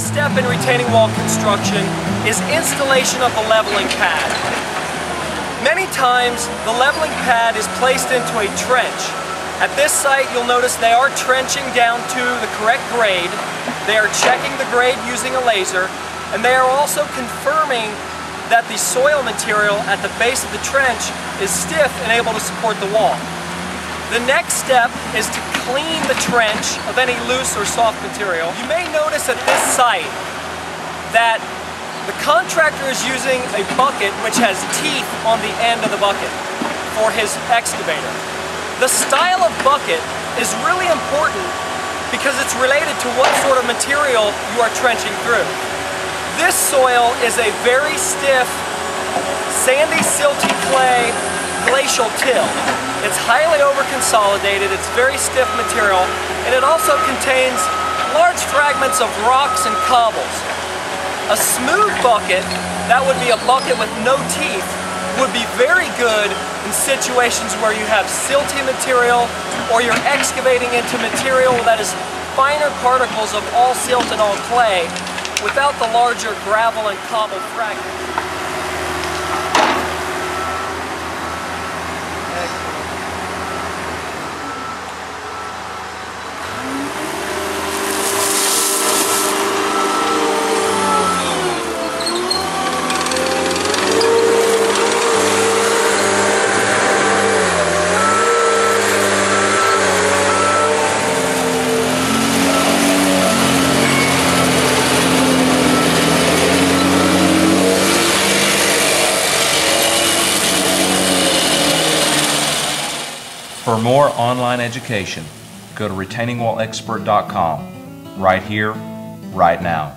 step in retaining wall construction is installation of the leveling pad. Many times, the leveling pad is placed into a trench. At this site, you'll notice they are trenching down to the correct grade. They are checking the grade using a laser, and they are also confirming that the soil material at the base of the trench is stiff and able to support the wall. The next step is to clean the trench of any loose or soft material. You may notice at this site that the contractor is using a bucket which has teeth on the end of the bucket for his excavator. The style of bucket is really important because it's related to what sort of material you are trenching through. This soil is a very stiff, sandy, silty clay glacial till. It's highly over-consolidated, it's very stiff material, and it also contains large fragments of rocks and cobbles. A smooth bucket, that would be a bucket with no teeth, would be very good in situations where you have silty material or you're excavating into material that is finer particles of all silt and all clay without the larger gravel and cobble fragments. For more online education, go to retainingwallexpert.com, right here, right now.